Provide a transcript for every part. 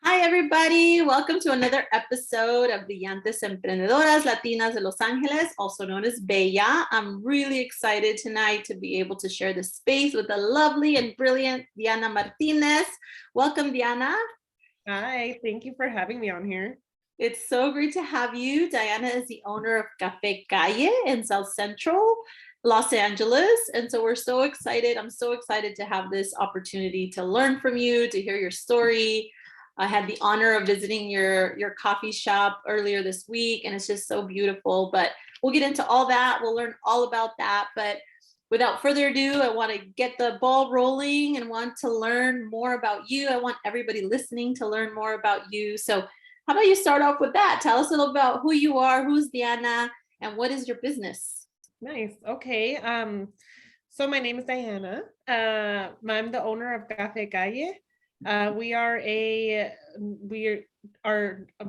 Hi, everybody. Welcome to another episode of Brillantes Emprendedoras Latinas de Los Angeles, also known as Bella. I'm really excited tonight to be able to share the space with the lovely and brilliant Diana Martinez. Welcome, Diana. Hi, thank you for having me on here. It's so great to have you. Diana is the owner of Cafe Calle in South Central Los Angeles. And so we're so excited. I'm so excited to have this opportunity to learn from you, to hear your story. I had the honor of visiting your coffee shop earlier this week, and it's just so beautiful. But we'll get into all that. We'll learn all about that. But without further ado, I want to get the ball rolling and want to learn more about you. I want everybody listening to learn more about you. So how about you start off with that? Tell us a little about who you are, who's Diana, and what is your business? Nice. Okay. So my name is Diana. I'm the owner of Cafe Calle. We are a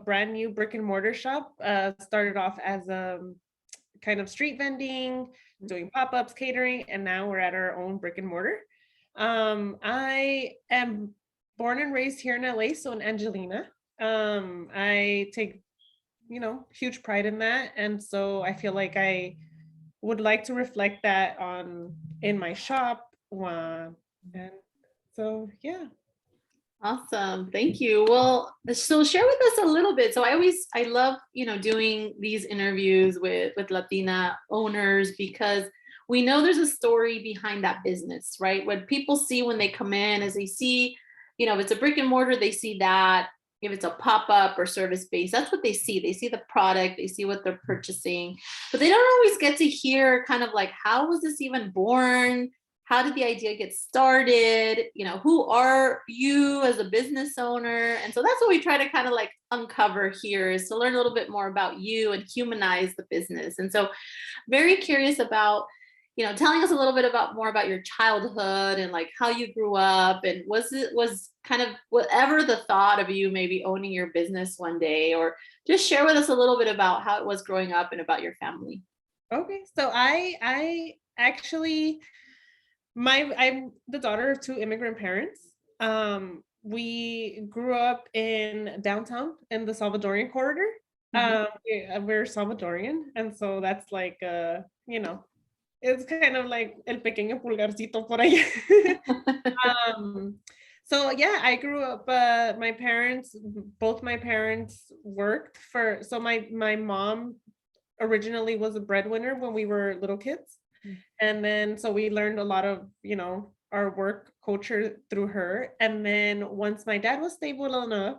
brand new brick and mortar shop. Started off as a kind of street vending, doing pop-ups, catering, and now we're at our own brick and mortar. I am born and raised here in LA, so in Angelina. I take huge pride in that, and so I feel like I would like to reflect that on in my shop. And so yeah. Awesome. Thank you. Well, so share with us a little bit. So I love, doing these interviews with Latina owners because we know there's a story behind that business, right? What people see when they come in is they see, if it's a brick and mortar, they see that. If it's a pop-up or service based, that's what they see. They see the product, they see what they're purchasing, but they don't always get to hear kind of like, how was this even born? How did the idea get started? Who are you as a business owner? And so that's what we try to kind of like uncover here, is to learn a little bit more about you and humanize the business. And so very curious about, telling us a little bit more about your childhood and like how you grew up, and was kind of whatever the thought of you maybe owning your business one day, or just share with us a little bit about how it was growing up and about your family. Okay. So I actually I'm the daughter of two immigrant parents. We grew up in downtown in the Salvadorian corridor. We're Salvadorian, and so that's like it's kind of like el pequeño pulgarcito por allá. um, so yeah, I grew up. Both my parents worked for. So my mom originally was a breadwinner when we were little kids. And then so we learned a lot of, our work culture through her. And then once my dad was stable enough,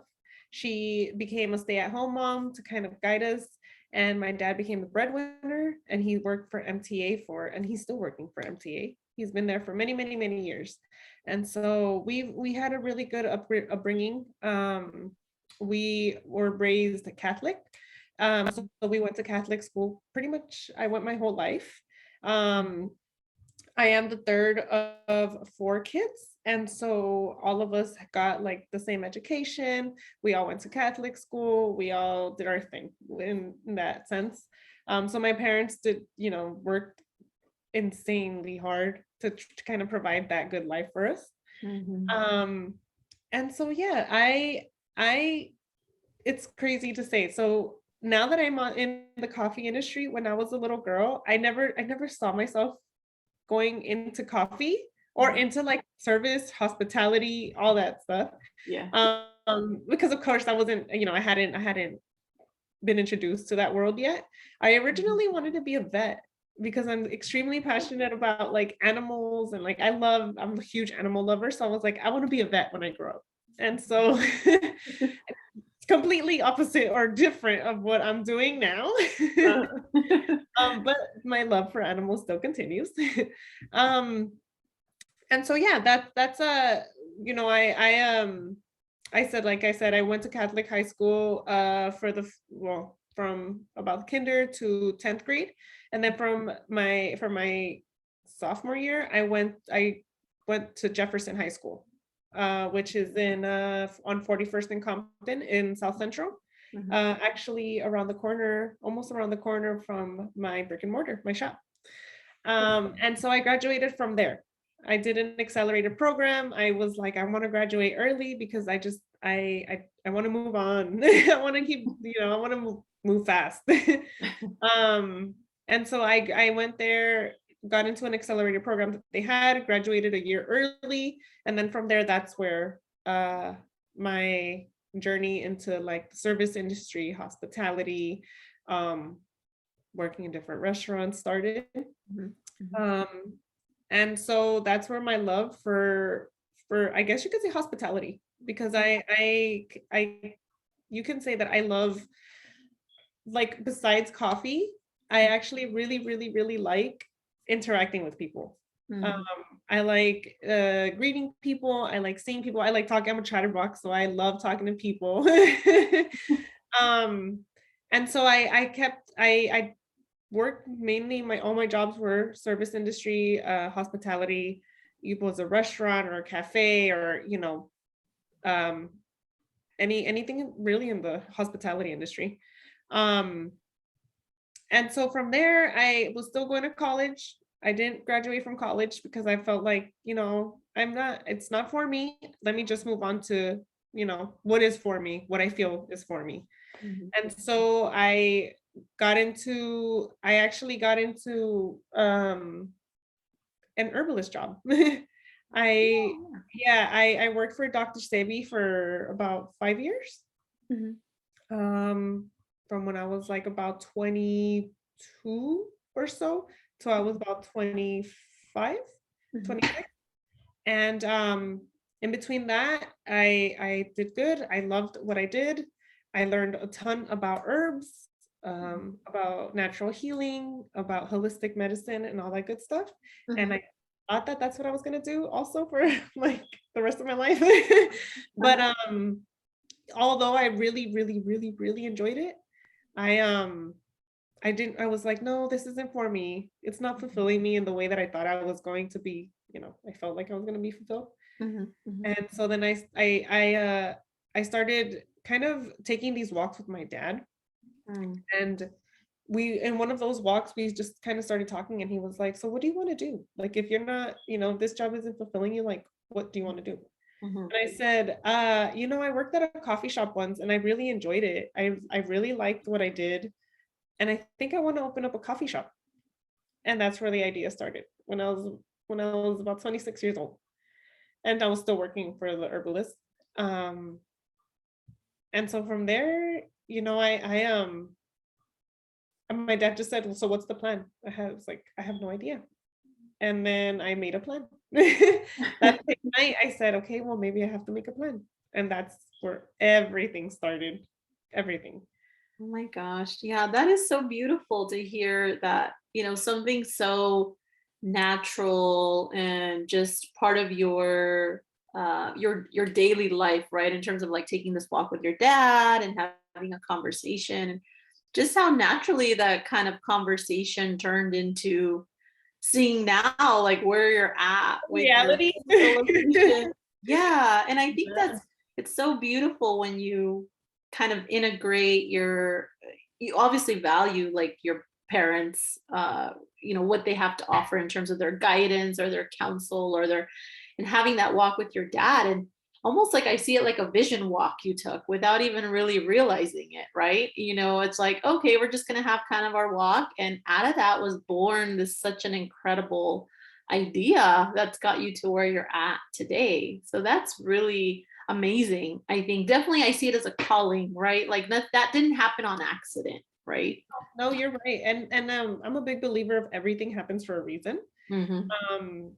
she became a stay-at-home mom to kind of guide us. And my dad became the breadwinner, and he worked for MTA and he's still working for MTA. He's been there for many, many, many years. And so we had a really good upbringing. We were raised Catholic. So we went to Catholic school. Pretty much I went my whole life. I am the third of four kids. And so all of us got like the same education. We all went to Catholic school. We all did our thing in that sense. So my parents worked insanely hard to kind of provide that good life for us. And so, yeah, it's crazy to say. So now that I'm in the coffee industry, when I was a little girl, I never saw myself going into coffee or into like service, hospitality, all that stuff. Yeah. Because of course I wasn't, I hadn't been introduced to that world yet. I originally wanted to be a vet because I'm extremely passionate about like animals, and like I'm a huge animal lover. So I was like, I want to be a vet when I grow up. And so completely opposite or different of what I'm doing now. But my love for animals still continues. And so yeah, that's I said, like I said, I went to Catholic high school from about kinder to 10th grade. And then for my sophomore year, I went to Jefferson High School, which is on 41st and Compton in South Central. Actually almost around the corner from my brick and mortar, my shop. And so I graduated from there. I did an accelerated program. I was like, I want to graduate early because I want to move on. I want to keep, I want to move fast. And so I went there, got into an accelerated program that they had, graduated a year early, and then from there, that's where my journey into like the service industry, hospitality, um, working in different restaurants started. Mhm. Mhm. Um, and so that's where my love for I guess you could say hospitality, because I you can say that I love, like, besides coffee, I actually really, really, really like interacting with people. Um, Mhm. I like greeting people. I like seeing people. I like talking. I'm a chatterbox, so I love talking to people. um, and so I worked mainly, my all my jobs were service industry, hospitality. It was a restaurant or a cafe, or um, anything really in the hospitality industry. Um, and so from there, I was still going to college. I didn't graduate from college because I felt like, it's not for me. Let me just move on to, what is for me, what I feel is for me. Mhm. And so I actually got into an herbalist job. I Oh, Yeah, I worked for Dr. Sebi for about 5 years. yeah. Mhm. Um, from when I was like about 22 or so till I was about 25, Mhm. 26. And in between that, I did good. I loved what I did. I learned a ton about herbs, about natural healing, about holistic medicine, and all that good stuff. And Mhm. I thought that that's what I was gonna do also for like the rest of my life. But Uh-huh. although I really, really, really, really enjoyed it, I I was like, no, this isn't for me. It's not fulfilling me in the way that I thought I was going to be. I felt like I was going to be fulfilled. Mhm. Mhm. And so then I started kind of taking these walks with my dad. Mm. And we in one of those walks, we just kind of started talking, and he was like, so what do you want to do? Like, if you're not, this job isn't fulfilling you, like, what do you want to do? Mhm. And I said, I worked at a coffee shop once and I really enjoyed it. I really liked what I did. And I think I want to open up a coffee shop. And that's where the idea started when I was about 26 years old. And I was still working for the herbalist. Um, and so from there, and my dad just said, well, so what's the plan? Was like, I have no idea. And then I made a plan. That same night, I said, okay, well, maybe I have to make a plan. And that's where everything started. Everything. Oh my gosh. Yeah, that is so beautiful to hear that, something so natural and just part of your daily life, right? In terms of like taking this walk with your dad and having a conversation, and just how naturally that kind of conversation turned into seeing now like where you're at with your Reality. physical location. Yeah, and I think Yeah. that's it's so beautiful when you kind of integrate you obviously value like your parents, what they have to offer in terms of their guidance or their counsel or their and having that walk with your dad, and almost like I see it like a vision walk you took without even really realizing it, right? It's like, okay, we're just going to have kind of our walk. And out of that was born this such an incredible idea that's got you to where you're at today. So that's really amazing. I think definitely I see it as a calling, right? Like that didn't happen on accident, right? No, you're right. And I'm a big believer of everything happens for a reason. Hmm. Um,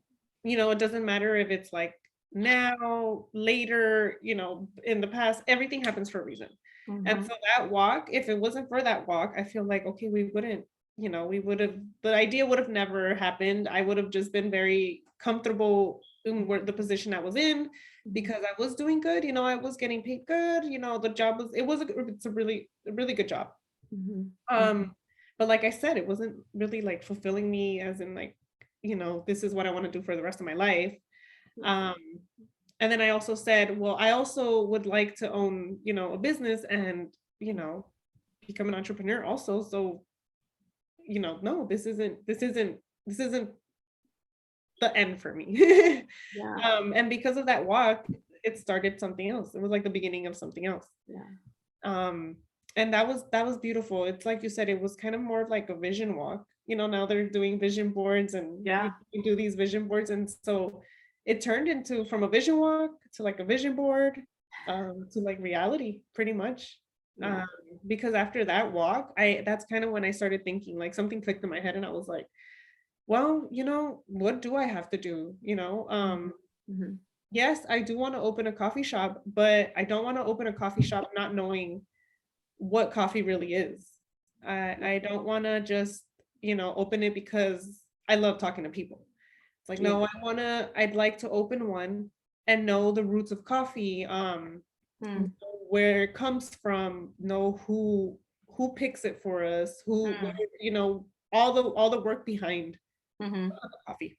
it doesn't matter if it's like now, later, in the past, everything happens for a reason. And Hmm. so that walk, if it wasn't for that walk, I feel like, okay, we would have, the idea would have never happened. I would have just been very comfortable in the position I was in because I was doing good. I was getting paid good. The job it's a really good job. Hmm. Um, but like I said, it wasn't really like fulfilling me as in like, this is what I want to do for the rest of my life. Um, and then I also said, well, I also would like to own, a business and, you know, become an entrepreneur also. So, no, this isn't the end for me. Yeah. And because of that walk, it started something else. It was like the beginning of something else. Yeah. Um, and that was beautiful. It's like you said, it was kind of more of like a vision walk. Now they're doing vision boards, and Yeah. you do these vision boards, and so it turned into from a vision walk to like a vision board, to like reality, pretty much. Yeah. Um, because after that walk, that's kind of when I started thinking, like something clicked in my head, and I was like, well, what do I have to do? Mm-hmm. Yes, I do want to open a coffee shop, but I don't want to open a coffee shop not knowing what coffee really is. I don't want to just, open it because I love talking to people. It's like, Yeah. no, I'd like to open one and know the roots of coffee, know Mm. where it comes from, know who picks it for us, Mm. all the work behind Mm-hmm. coffee.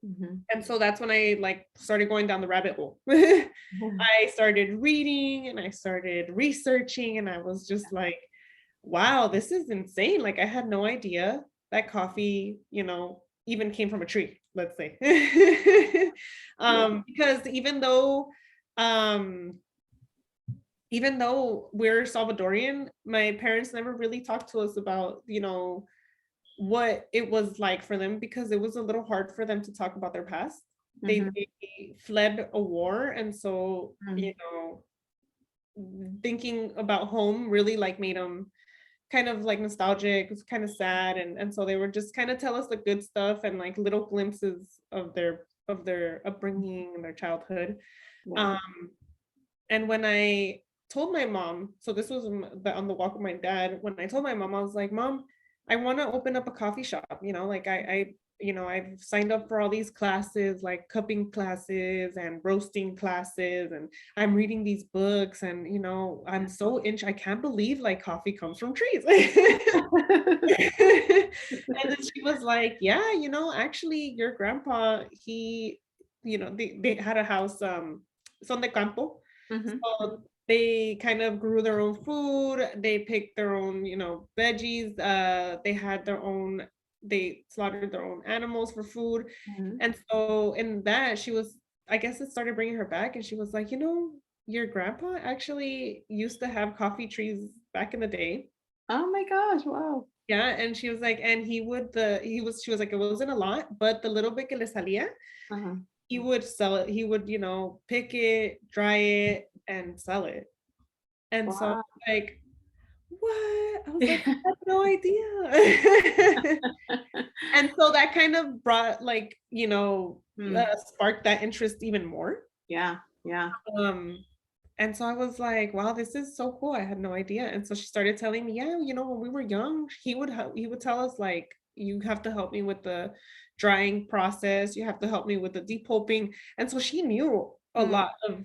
Mm-hmm. And so that's when I like started going down the rabbit hole. I started reading and I started researching, and I was just like, wow, this is insane. Like I had no idea that coffee, even came from a tree, let's say. Yeah. Because um even though we're Salvadorian, my parents never really talked to us about, what it was like for them, because it was a little hard for them to talk about their past. They, Mm-hmm. they fled a war, and so, Mm. thinking about home really like made them kind of like nostalgic. It was kind of sad, and so they were just kind of tell us the good stuff and like little glimpses of their upbringing and their childhood. Yeah. Um, and when I told my mom, so this was on the walk with my dad, when I told my mom, I was like, Mom, I want to open up a coffee shop. Like I've signed up for all these classes, like cupping classes and roasting classes, and I'm reading these books, and I'm so I can't believe like coffee comes from trees. And then she was like, yeah, actually your grandpa, he, they had a house, son de campo. Mm-hmm. So they kind of grew their own food. They picked their own, veggies. They slaughtered their own animals for food. Mm-hmm. And so in that, I guess it started bringing her back. And she was like, your grandpa actually used to have coffee trees back in the day. Oh my gosh! Wow. Yeah. And she was like, and she was like, it wasn't a lot, but the little bit que le salía, Uh-huh. he would sell it. He would, pick it, dry it, and sell it. And so I Wow. was like, what? I was like, I have no idea. And so that kind of brought like, Mm. sparked that interest even more. Yeah. Yeah. Um, and so I was like, wow, this is so cool. I had no idea. And so she started telling me, yeah, when we were young, he would tell us like, you have to help me with the drying process. You have to help me with the depulping. And so she knew a Mm. lot of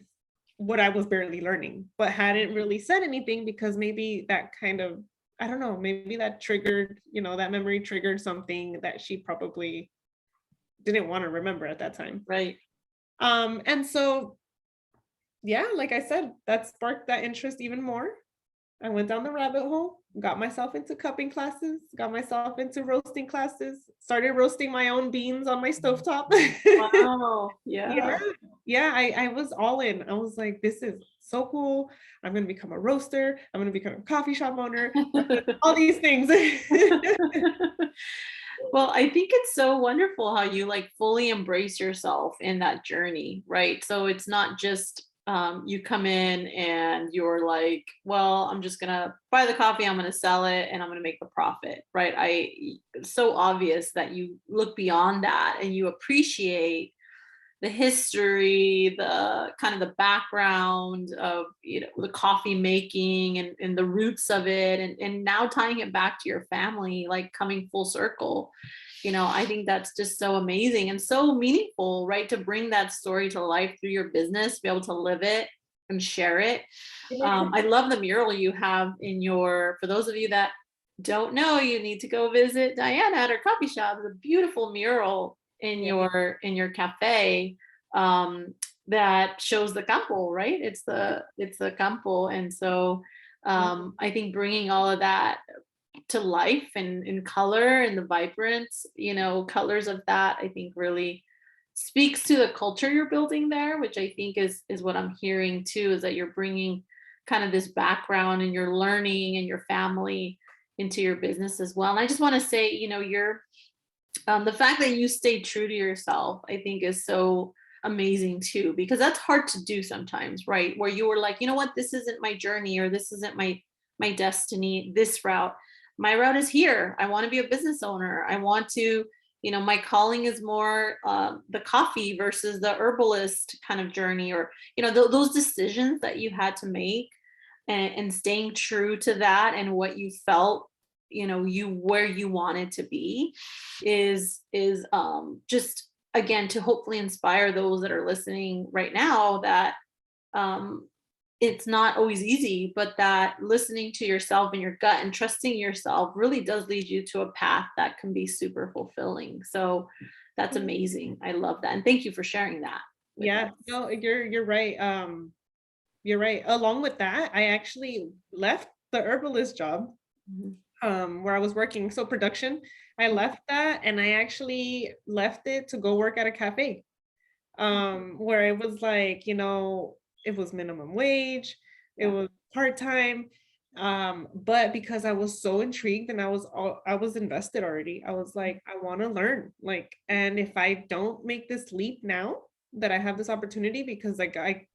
what I was barely learning, but hadn't really said anything because maybe that kind of, I don't know, maybe that triggered, that memory triggered something that she probably didn't want to remember at that time. Right. And so yeah, like I said, that sparked that interest even more. I went down the rabbit hole, got myself into cupping classes, got myself into roasting classes, started roasting my own beans on my stovetop. Wow. Yeah. Yeah, yeah, I was all in. I was like, this is so cool. I'm gonna become a roaster. I'm gonna become a coffee shop owner. All these things. Well, I think it's so wonderful how you like fully embrace yourself in that journey, right? So it's not just you come in and you're like, well, I'm just gonna buy the coffee, I'm gonna sell it, and I'm gonna make the profit, right? It's so obvious that you look beyond that and you appreciate the history, the kind of the background of the coffee making and the roots of it, and now tying it back to your family, like coming full circle. I think that's just so amazing and so meaningful, right? To bring that story to life through your business, be able to live it and share it. I love the mural you have for those of you that don't know, you need to go visit Diana at her coffee shop. It's a beautiful mural in your cafe, that shows the campo, right? It's the campo. And so I think bringing all of that to life and in color and the vibrance, colors of that, I think really speaks to the culture you're building there, which I think is what I'm hearing too, is that you're bringing kind of this background and you're learning and your family into your business as well. And I just want to say, you're the fact that you stay true to yourself, I think is so amazing too, because that's hard to do sometimes, right? Where you were like, you know what, this isn't my journey, or this isn't my destiny, this route. My route is here. I want to be a business owner. I want to, my calling is more the coffee versus the herbalist kind of journey, or, those decisions that you had to make, and staying true to that and what you felt, you where you wanted to be is just, again, to hopefully inspire those that are listening right now, that um it's not always easy, but that listening to yourself and your gut and trusting yourself really does lead you to a path that can be super fulfilling. So that's amazing. I love that. And thank you for sharing that with Yeah, us. no, you're right. You're right. Along with that, I actually left the herbalist job Mhm. where I was working. So production, I left that and I actually left it to go work at a cafe. Where it was like, it was minimum wage, it Yeah. was part-time. But because I was so intrigued and I was invested already, I was like, I want to learn. Like, and if I don't make this leap now that I have this opportunity, because like I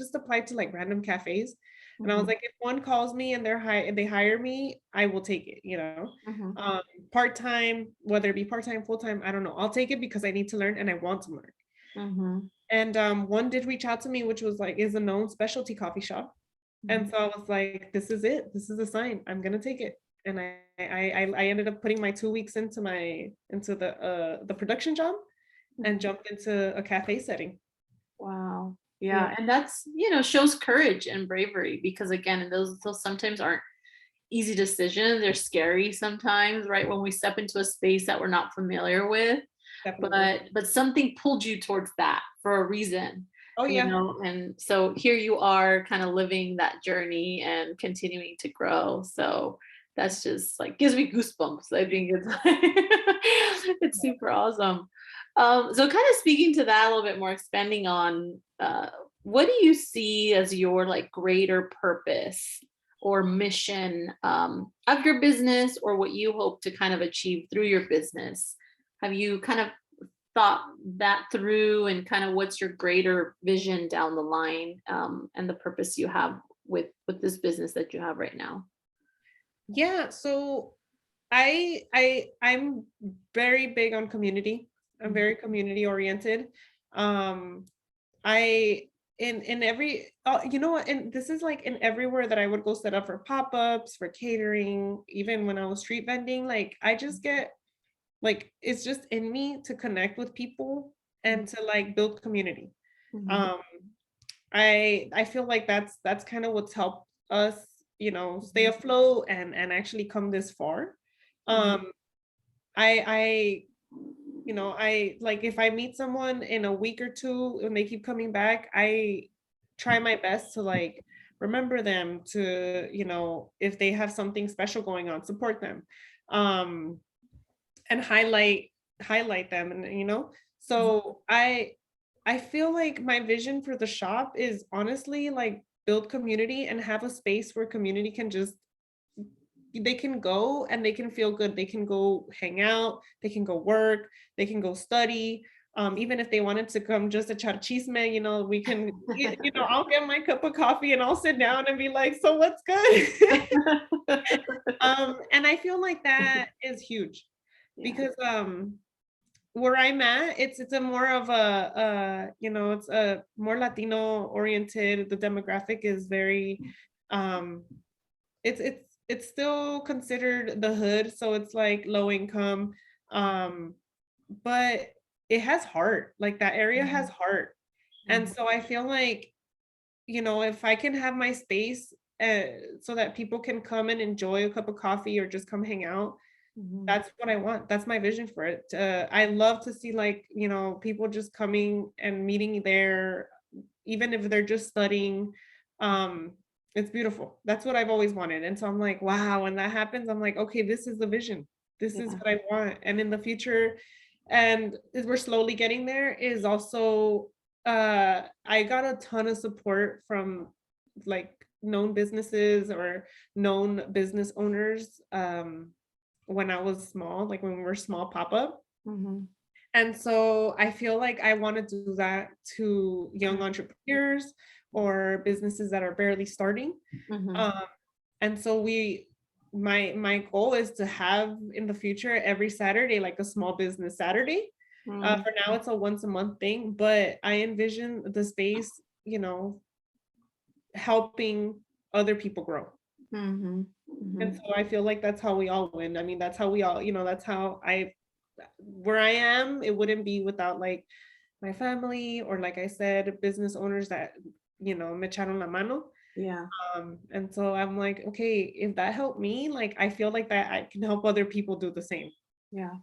just applied to like random cafes. And I was Mhm. like, if one calls me and they hire me, I will take it. Mhm. Um, part-time, whether it be part-time, full-time, I don't know. I'll take it because I need to learn and I want to learn. Mhm. And one did reach out to me, which was like, is a known specialty coffee shop. And Mhm. so I was like, this is it. This is a sign. I'm gonna take it. And I ended up putting my 2 weeks into the production job and Mhm. jumped into a cafe setting. Wow. Yeah, Yeah. And that's, shows courage and bravery, because again, those sometimes aren't easy decisions. They're scary sometimes, right? When we step into a space that we're not familiar with, definitely. but something pulled you towards that for a reason, Oh yeah. and so here you are kind of living that journey and continuing to grow. So that's just like gives me goosebumps. I think it's it's super awesome. So kind of speaking to that a little bit more, expanding on what do you see as your like greater purpose or mission of your business, or what you hope to kind of achieve through your business? Have you kind of thought that through, and kind of what's your greater vision down the line, and the purpose you have with this business that you have right now? Yeah. So I'm very big on community. I'm Mhm. very community oriented. Um, I in every you know what, and this is like in everywhere that I would go set up for pop-ups, for catering, even when I was street vending, like I just get like it's just in me to connect with people and to like build community. Mhm. Um I feel like that's kind of what's helped us, stay Mhm. afloat and actually come this far. Mhm. Um I I like if I meet someone in a week or two and they keep coming back, I try my best to like remember them to, if they have something special going on, support them. Um and highlight them and so I feel like my vision for the shop is honestly like build community and have a space where community can just they can go and they can feel good. They can go hang out, they can go work, they can go study. Even if they wanted to come just to echar chisme, we can, I'll get my cup of coffee and I'll sit down and be like, so what's good? And I feel like that is huge Yeah. because where I'm at, it's a more of it's a more Latino oriented. The demographic is very um it's still considered the hood, so it's like low income. Um, but it has heart. Like that area has Mhm. heart. And Mhm. so I feel like, if I can have my space so that people can come and enjoy a cup of coffee or just come hang out, Mhm. that's what I want. That's my vision for it. I love to see like, people just coming and meeting there, even if they're just studying. Um, it's beautiful. That's what I've always wanted. And so I'm like, wow, when that happens, I'm like, okay, this is the vision. This is Yeah. what I want. And in the future, and as we're slowly getting there, is also I got a ton of support from like known businesses or known business owners when I was small, like when we were small pop-up. Mhm. And so I feel like I want to do that to young entrepreneurs or businesses that are barely starting. Mhm. Um, and so my goal is to have in the future every Saturday like a small business Saturday. Mhm. For now, it's a once a month thing, but I envision the space, helping other people grow. Mhm. And Mhm. so I feel like that's how we all win. I mean, that's how we all, that's how where I am, it wouldn't be without like my family or like I said, business owners that, me echaron la mano. Yeah. And so I'm like, okay, if that helped me, like I feel like that I can help other people do the same. Yeah.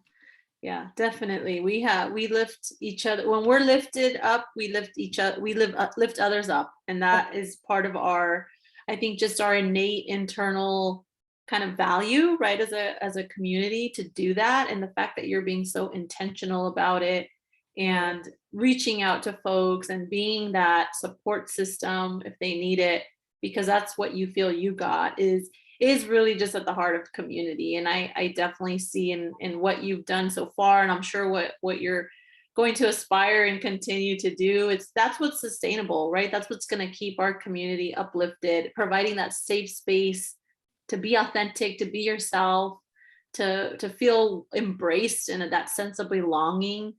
Yeah, definitely. We lift each other when we're lifted up, we lift each other, lift others up. And that is part of our, I think, just our innate internal kind of value, right? As a community to do that. And the fact that you're being so intentional about it and reaching out to folks and being that support system if they need it, because that's what you feel you got is really just at the heart of community. And I definitely see in what you've done so far, and I'm sure what you're going to aspire and continue to do, that's what's sustainable, right? That's what's going to keep our community uplifted, providing that safe space to be authentic, to be yourself, to feel embraced and that sense of belonging.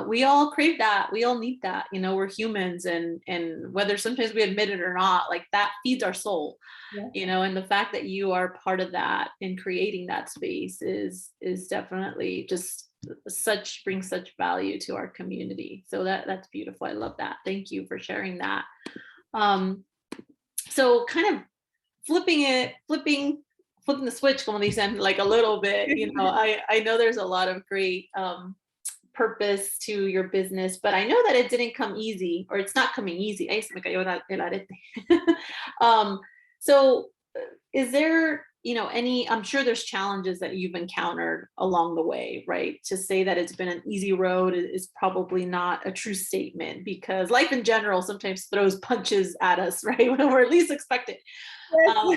We all crave that, we all need that, we're humans, and whether sometimes we admit it or not, like that feeds our soul. Yeah. And the fact that you are part of that in creating that space is definitely just brings such value to our community. So that's beautiful. I love that. Thank you for sharing that. So kind of flipping the switch, como dicen, like a little bit, I know there's a lot of great purpose to your business, but I know that it didn't come easy, or it's not coming easy. Ay, se me cayó el arete. um, so is there, I'm sure there's challenges that you've encountered along the way, right? To say that it's been an easy road is probably not a true statement, because life in general sometimes throws punches at us, right? When we're least expected.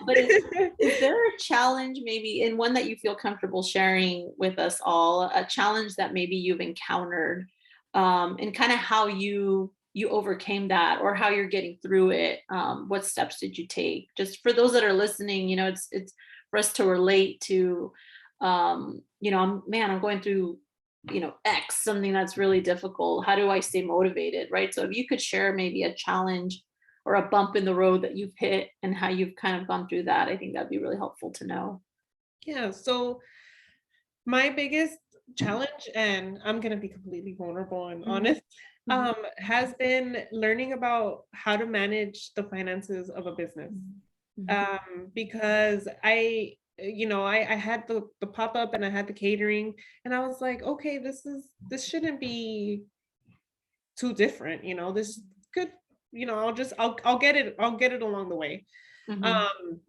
But is there a challenge, maybe, and one that you feel comfortable sharing with us all, a challenge that maybe you've encountered, and kind of how you overcame that, or how you're getting through it? What steps did you take? Just for those that are listening, it's for us to relate to, I'm going through, X, something that's really difficult. How do I stay motivated, right? So if you could share maybe a challenge or a bump in the road that you've hit and how you've kind of gone through that, I think that'd be really helpful to know. Yeah. So my biggest challenge, and I'm gonna be completely vulnerable and Mhm. honest, has been learning about how to manage the finances of a business. Mhm. Because I had the pop-up and I had the catering, and I was like, okay, this shouldn't be too different, this could, I'll get it along the way. Mhm. Um,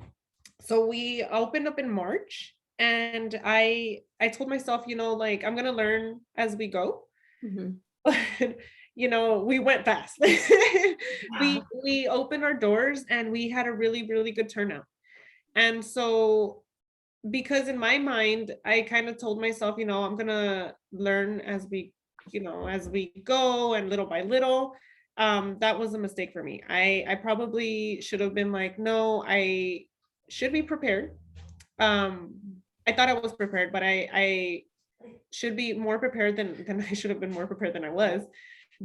so we opened up in March, and I told myself, like I'm gonna learn as we go. Mhm. But we went fast. we Wow. we opened our doors and we had a really, really good turnout. And so, because in my mind, I kind of told myself, I'm gonna learn as we go and little by little. That was a mistake for me. I probably should have been like, no, I should be prepared. Um, I thought I was prepared, but I should be more prepared than I should have been more prepared than I was.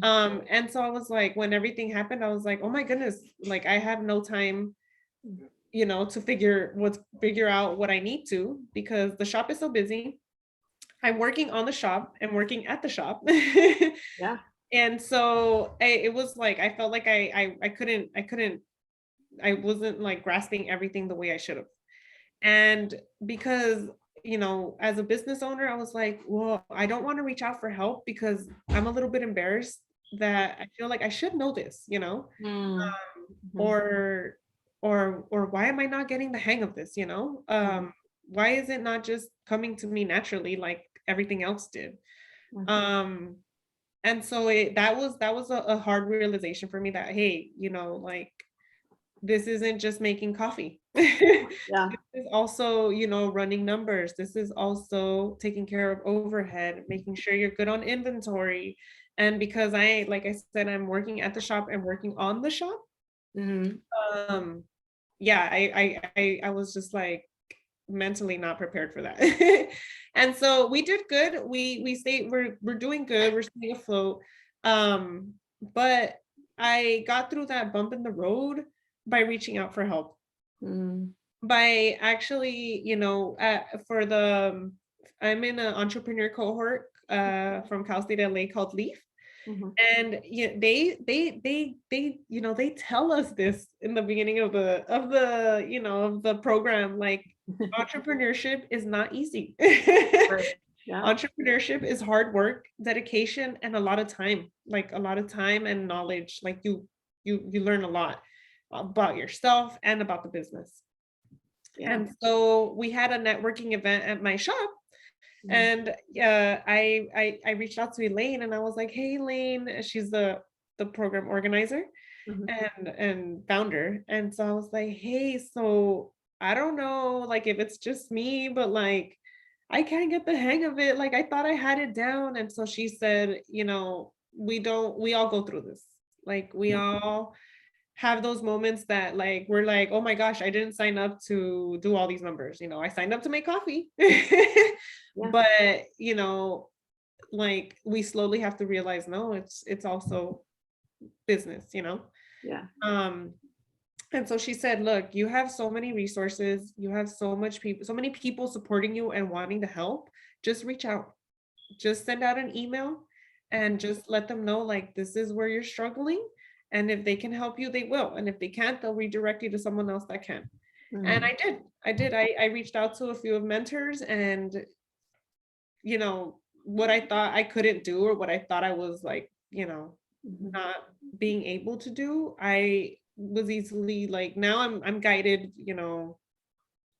And so I was like, when everything happened, I was like, oh my goodness, like I have no time, to figure out what I need to, because the shop is so busy. I'm working on the shop and working at the shop. Yeah. And so it was like I felt like I wasn't like grasping everything the way I should have. And because, as a business owner, I was like, well, I don't want to reach out for help because I'm a little bit embarrassed that I feel like I should know this, Mm. Mhm. or or why am I not getting the hang of this, Mhm. why is it not just coming to me naturally like everything else did? Um, and so that was a hard realization for me that, hey, you know, like this isn't just making coffee. Yeah. This is also, you know, running numbers. This is also taking care of overhead, making sure you're good on inventory. And because like I said, I'm working at the shop and working on the shop. Mm-hmm. Um, yeah, I was just like mentally not prepared for that. And so we did good. We stayed, we're doing good, we're staying afloat. But I got through that bump in the road by reaching out for help. Mm-hmm. By actually, you know, for the I'm in an entrepreneur cohort from Cal State LA called Leaf. And yeah, they you know, they tell us this in the beginning of the you know, of the program, like entrepreneurship is not easy. Right. Yeah. Entrepreneurship is hard work, dedication, and a lot of time, like a lot of time and knowledge. Like you learn a lot about yourself and about the business. Yeah. And so we had a networking event at my shop, Mhm. and I reached out to Elaine and I was like, "Hey, Elaine," she's the program organizer Mhm. and founder. And so I was like, "Hey, so I don't know, like if it's just me, but like I can't get the hang of it. Like I thought I had it down." And so she said, "You know, we all go through this. Like we Yeah. all have those moments that like we're like, oh my gosh, I didn't sign up to do all these numbers. You know, I signed up to make coffee." Yeah. But, you know, like we slowly have to realize, no, it's also business, you know. Yeah. Um, and so she said, look, you have so many resources, you have so many people supporting you and wanting to help. Just reach out, just send out an email and just let them know like this is where you're struggling. And if they can help you, they will. And if they can't, they'll redirect you to someone else that can. And Mm. I did. I reached out to a few of mentors, and you know, what I thought I couldn't do or what I thought I was like, you know, Mhm. not being able to do, I was easily like now I'm guided, you know,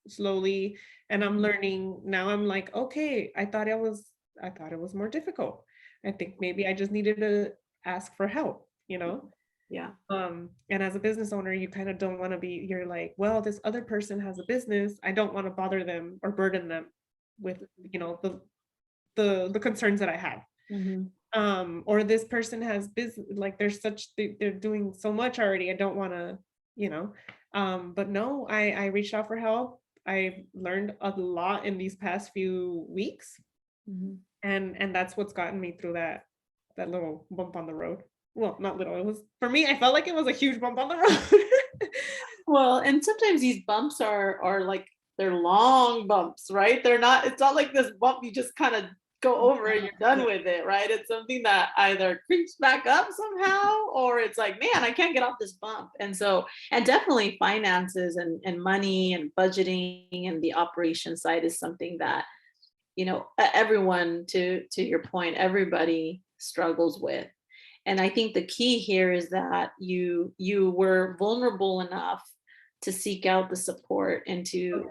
slowly, and I'm learning. Now I'm like, okay, I thought it was more difficult. I think maybe I just needed to ask for help, you know? Yeah. And as a business owner, you kind of don't want to be, you're like, well, this other person has a business. I don't want to bother them or burden them with, you know, the concerns that I have. Mhm. Or this person has business, like they're doing so much already. I don't want to, you know. But no, I reached out for help. I've learned a lot in these past few weeks, Mhm. and that's what's gotten me through that little bump on the road. Well, not little. It was for me. I felt like it was a huge bump on the road. Well, and sometimes these bumps are like they're long bumps, right? They're not, it's not like this bump you just kind of go over and you're done Yeah. with it, right? It's something that either creeps back up somehow or it's like, man, I can't get off this bump. And so, and definitely finances and money and budgeting and the operation side is something that, everyone, to your point, everybody struggles with. And I think the key here is that you were vulnerable enough to seek out the support and to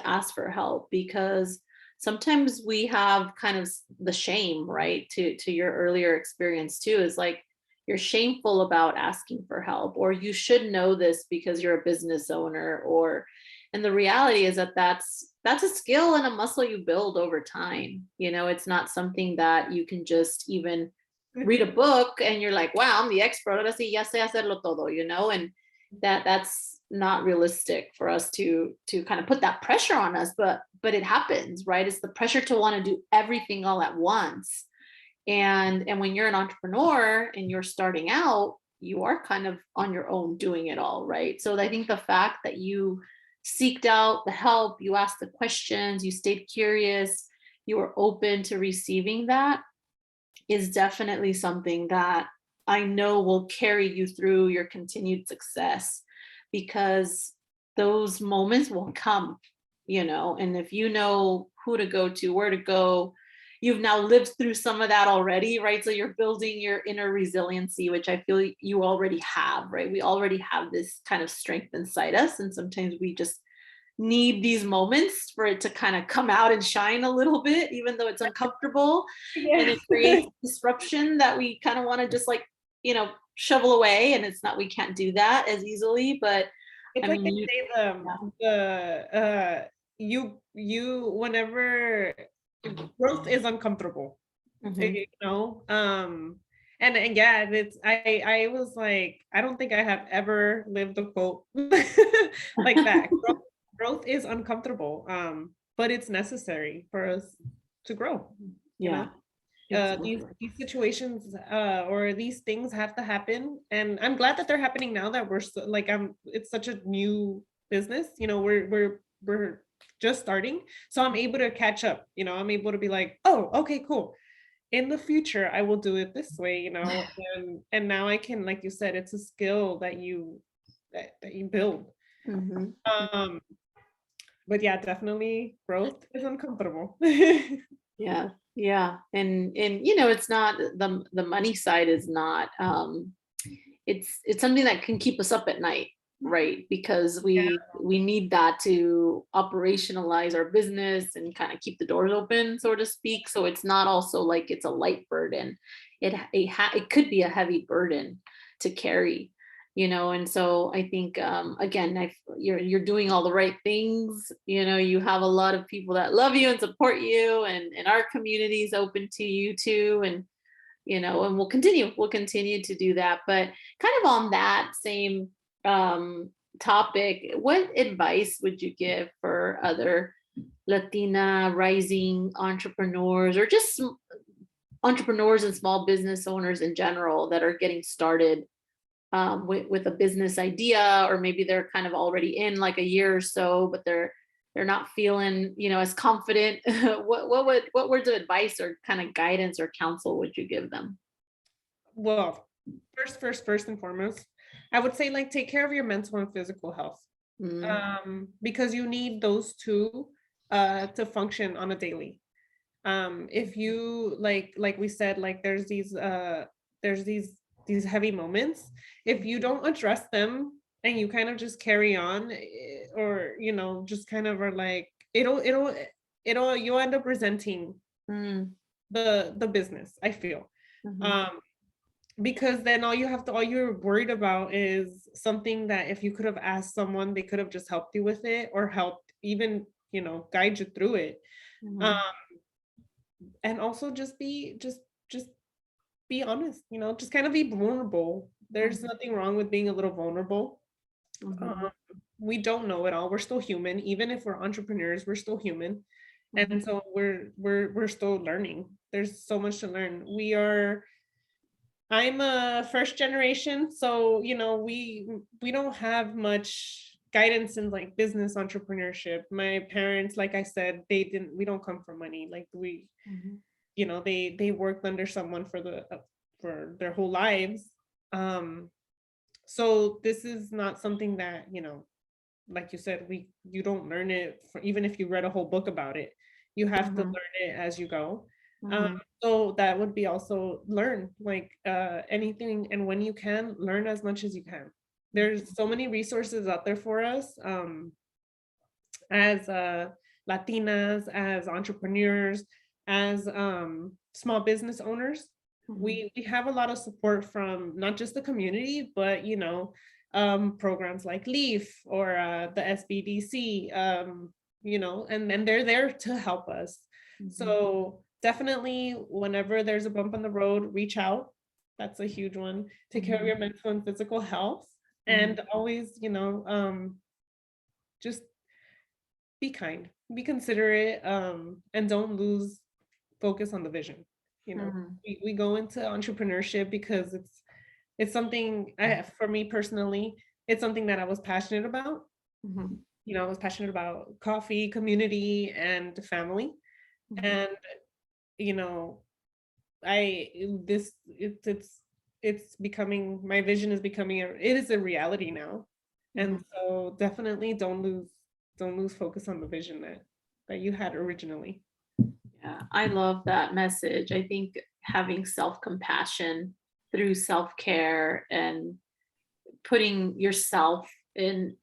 ask for help, because sometimes we have kind of the shame, right? To your earlier experience too, is like you're shameful about asking for help, or you should know this because you're a business owner, or, and the reality is that that's a skill and a muscle you build over time. It's not something that you can just even read a book and you're like, wow, I'm the expert. Ahora sí, ya sé hacerlo todo, and that's not realistic for us to kind of put that pressure on us, but it happens, right? It's the pressure to want to do everything all at once. And when you're an entrepreneur and you're starting out, you are kind of on your own doing it all, right? So I think the fact that you seeked out the help, you asked the questions, you stayed curious, you were open to receiving that, is definitely something that I know will carry you through your continued success, because those moments will come, and if you know who to go to, where to go, you've now lived through some of that already, right? So you're building your inner resiliency, which I feel you already have, right? We already have this kind of strength inside us. And sometimes we just need these moments for it to kind of come out and shine a little bit, even though it's uncomfortable, and Yeah. it creates disruption that we kind of want to just like, shovel away. And it's not, we can't do that as easily, but I It's like mean, they say you whenever growth is uncomfortable, mhm. and yeah, it's I was like, I don't think I have ever lived a quote like that. Growth is uncomfortable, but it's necessary for us to grow, you know. Yeah, it's These situations or these things have to happen, and I'm glad that they're happening now that we're so, like it's such a new business, we're just starting, so I'm able to catch up, I'm able to be like, oh, okay, cool, in the future I will do it this way, and now I can, like you said, it's a skill that you build. Mhm. um but yeah, definitely growth is uncomfortable. Yeah, yeah, and it's not the money side is not it's something that can keep us up at night, right? Because Yeah. we need that to operationalize our business and kind of keep the doors open, so to speak. So it's not also like it's a light burden. It could be a heavy burden to carry, and so I think again, you're doing all the right things. You have a lot of people that love you and support you, and our community is open to you too, and we'll continue to do that. But kind of on that same topic, what advice would you give for other Latina rising entrepreneurs, or just entrepreneurs and small business owners in general that are getting started with a business idea, or maybe they're kind of already in like a year or so, but they're not feeling as confident? What words of advice or kind of guidance or counsel would you give them? Well, first and foremost, I would say, like, take care of your mental and physical health, Mm, because you need those two to function on a daily. If you, like we said, like, there's these heavy moments. If you don't address them and you kind of just carry on, or just kind of are like, you'll end up resenting mm, the business, I feel. mhm, Um, because then all you're worried about is something that, if you could have asked someone, they could have just helped you with it, or helped even, guide you through it. um mhm, and also just be honest, just kind of be vulnerable. There's mhm, nothing wrong with being a little vulnerable. mhm, um, we don't know it all. We're still human. Even if we're entrepreneurs, we're still human. mhm, And so we're still learning. There's so much to learn. I'm a first generation, so we don't have much guidance in, like, business entrepreneurship. My parents, like I said, we don't come from money. Like, mhm, they worked under someone for their whole lives. Um, so this is not something that, like you said, you don't learn it even if you read a whole book about it. You have to mhm, learn it as you go. um, mhm, so that would be also learn, like, anything, and when you can, learn as much as you can. There's so many resources out there for us, as Latinas, as entrepreneurs, as small business owners. mhm, We have a lot of support from not just the community, but programs like Leaf, or the SBDC, and then they're there to help us. mhm, So definitely, whenever there's a bump on the road, reach out. That's a huge one. Take care of mhm, your mental and physical health, mhm, and always, just be kind, be considerate, and don't lose focus on the vision. mhm, We go into entrepreneurship because it's something, for me personally, it's something that I was passionate about. mhm, I was passionate about coffee, community, and family. mhm, And you know, I this it's becoming, my vision is becoming it is a reality now. And mhm. so definitely don't lose focus on the vision that you had originally. Yeah, I love that message. I think having self-compassion through self-care and putting yourself in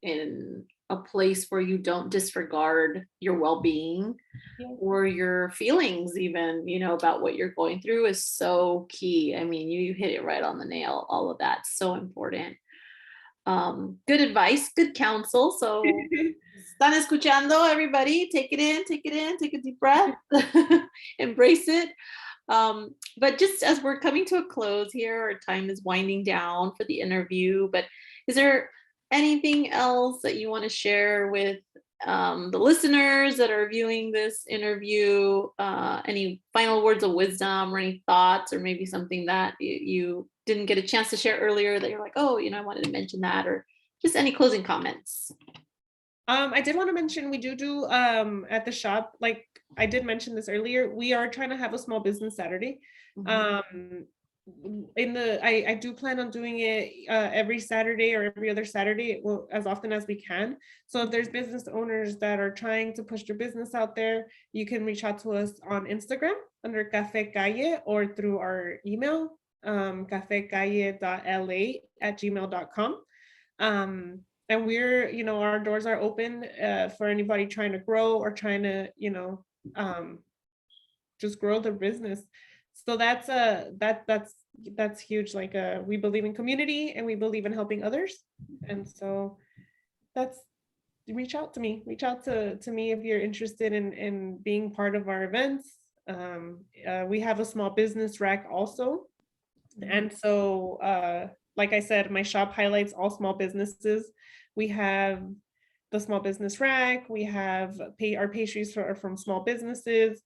a place where you don't disregard your well-being Yeah. or your feelings even, about what you're going through is so key. I mean, you hit it right on the nail. All of that's so important. Good advice, good counsel. So están escuchando, everybody. Take it in, take a deep breath, embrace it. But just as we're coming to a close here, our time is winding down for the interview, but is there anything else that you want to share with the listeners that are viewing this interview? Any final words of wisdom or any thoughts, or maybe something that you didn't get a chance to share earlier that you're like, oh, I wanted to mention that, or just any closing comments? I did want to mention we do at the shop, like I did mention this earlier, we are trying to have a small business Saturday. Mhm. I do plan on doing it every Saturday or every other Saturday, well, as often as we can. So if there's business owners that are trying to push their business out there, you can reach out to us on Instagram under Cafe Calle or through our email, cafecalle.la@gmail.com. And we're, our doors are open for anybody trying to grow or trying to, just grow their business. So that's huge. Like we believe in community and we believe in helping others. And so that's reach out to me. Reach out to me if you're interested in being part of our events. We have a small business rack also. And so like I said, my shop highlights all small businesses. We have the small business rack. We have our pastries are from small businesses.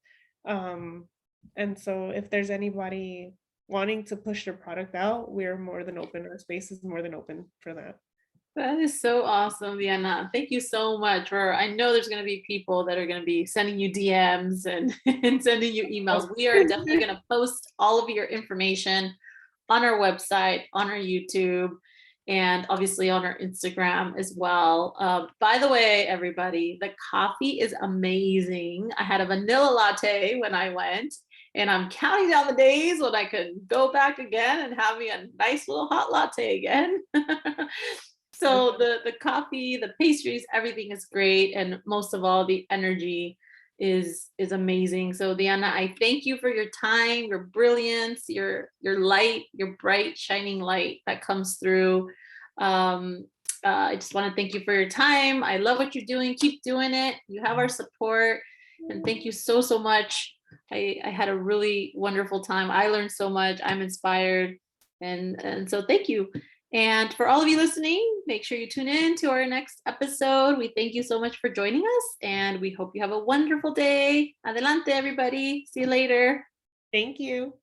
And so if there's anybody wanting to push their product out, we're more than open. Our space is more than open for that. That is so awesome, Diana. Thank you so much. I know there's going to be people that are going to be sending you DMs and, and sending you emails. We are definitely going to post all of your information on our website, on our YouTube, and obviously on our Instagram as well. By the way, everybody, the coffee is amazing. I had a vanilla latte when I went, and I'm counting down the days when I could go back again and have me a nice little hot latte again. So the coffee, the pastries, everything is great, and most of all, the energy is amazing. So Diana, I thank you for your time, your brilliance, your light, your bright shining light that comes through. I just want to thank you for your time. I love what you're doing. Keep doing it. You have our support, and thank you so much. I had a really wonderful time. I learned so much. I'm inspired, and so thank you. And for all of you listening, make sure you tune in to our next episode. We thank you so much for joining us, and we hope you have a wonderful day. Adelante, everybody. See you later. Thank you.